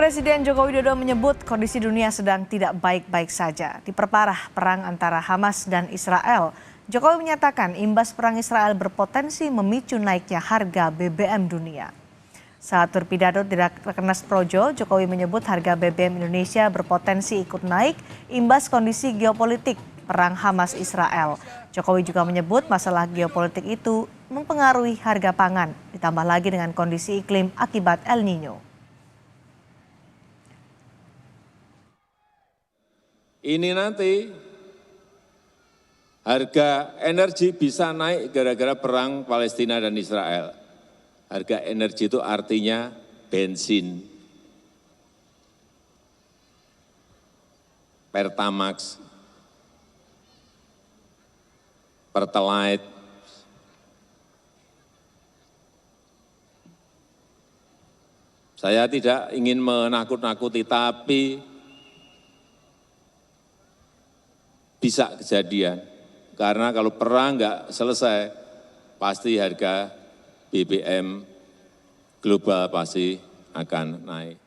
Presiden Joko Widodo menyebut kondisi dunia sedang tidak baik-baik saja. Diperparah perang antara Hamas dan Israel. Jokowi menyatakan imbas perang Israel berpotensi memicu naiknya harga BBM dunia. Saat berpidato di Rakernas Projo, Jokowi menyebut harga BBM Indonesia berpotensi ikut naik imbas kondisi geopolitik perang Hamas Israel. Jokowi juga menyebut masalah geopolitik itu mempengaruhi harga pangan, ditambah lagi dengan kondisi iklim akibat El Nino. Ini nanti harga energi bisa naik gara-gara perang Palestina dan Israel. Harga energi itu artinya bensin, Pertamax, Pertalite, saya tidak ingin menakut-nakuti, tapi bisa kejadian, karena kalau perang nggak selesai, pasti harga BBM global pasti akan naik.